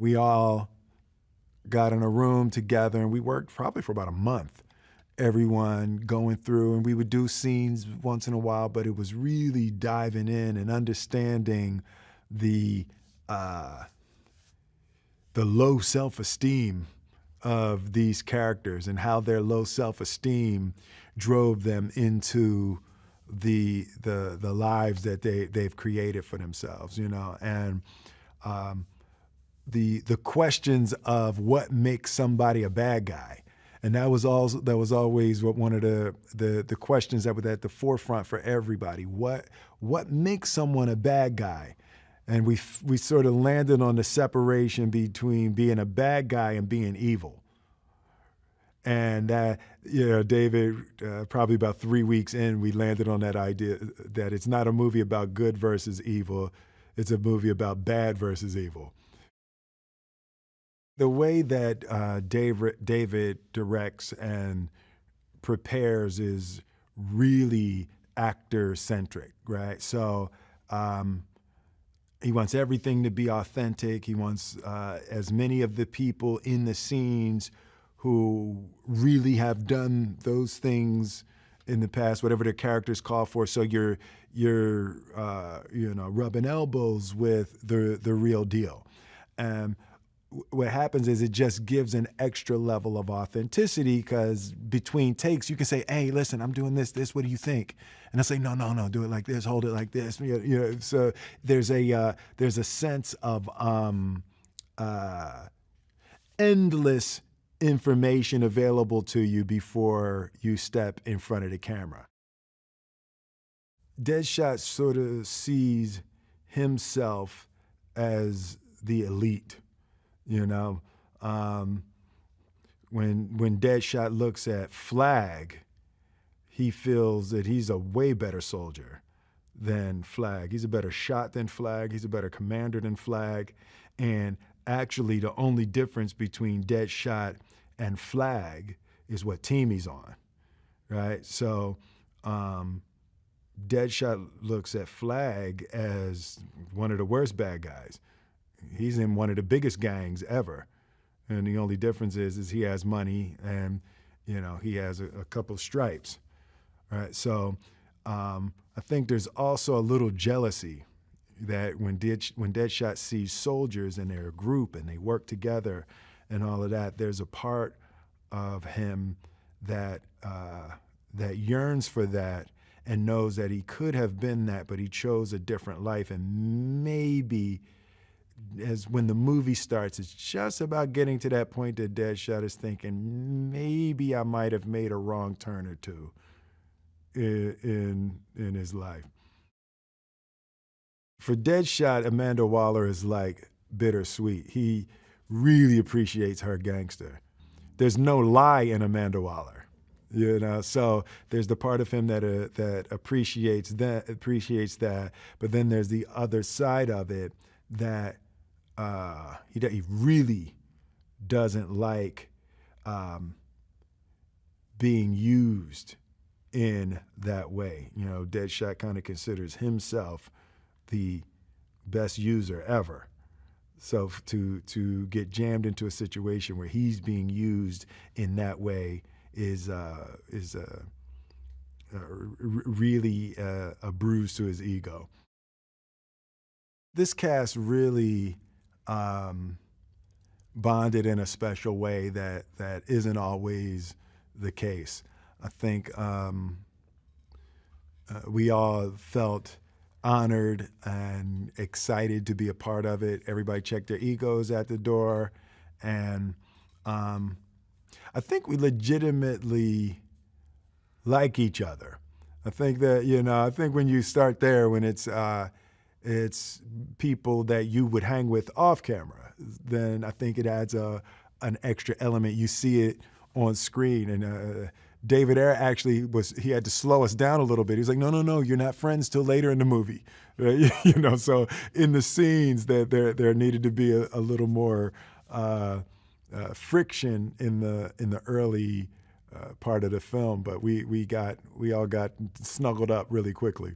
we all got in a room together and we worked probably for about a month. Everyone going through, and we would do scenes once in a while, but it was really diving in and understanding the low self-esteem of these characters and how their low self-esteem drove them into the lives that they've created for themselves, you know, and the questions of what makes somebody a bad guy. And that was always one of the questions that was at the forefront for everybody. What makes someone a bad guy? And we sort of landed on the separation between being a bad guy and being evil. And David, probably about 3 weeks in, we landed on that idea that it's not a movie about good versus evil. It's a movie about bad versus evil. The way that David directs and prepares is really actor-centric, right? So he wants everything to be authentic. He wants as many of the people in the scenes who really have done those things in the past, whatever their characters call for. So you're rubbing elbows with the real deal. What happens is it just gives an extra level of authenticity, because between takes you can say, hey, listen, I'm doing this, what do you think? And I'll say, no, do it like this, hold it like this. So there's a sense of endless information available to you before you step in front of the camera. Deadshot sort of sees himself as the elite. You know, when Deadshot looks at Flag, he feels that he's a way better soldier than Flag. He's a better shot than Flag. He's a better commander than Flag. And actually, the only difference between Deadshot and Flag is what team he's on, right? So Deadshot looks at Flag as one of the worst bad guys. He's in one of the biggest gangs ever. And the only difference is he has money and, he has a couple stripes, right? So I think there's also a little jealousy that when Deadshot sees soldiers and they're a group and they work together and all of that, there's a part of him that yearns for that and knows that he could have been that, but he chose a different life. And maybe as when the movie starts, it's just about getting to that point that Deadshot is thinking, maybe I might have made a wrong turn or two in his life. For Deadshot, Amanda Waller is like bittersweet. He really appreciates her gangster. There's no lie in Amanda Waller, So there's the part of him that appreciates that, but then there's the other side of it that he really doesn't like being used in that way. Deadshot kind of considers himself the best user ever. So to get jammed into a situation where he's being used in that way is really a bruise to his ego. This cast really bonded in a special way that isn't always the case. I think we all felt honored and excited to be a part of it. Everybody checked their egos at the door. And I think we legitimately like each other. I think that, I think when you start there, when it's people that you would hang with off camera, then I think it adds an extra element. You see it on screen. And David Ayer actually he had to slow us down a little bit. He was like, no, you're not friends till later in the movie. Right? So in the scenes that there needed to be a little more friction in the early part of the film, but we all got snuggled up really quickly.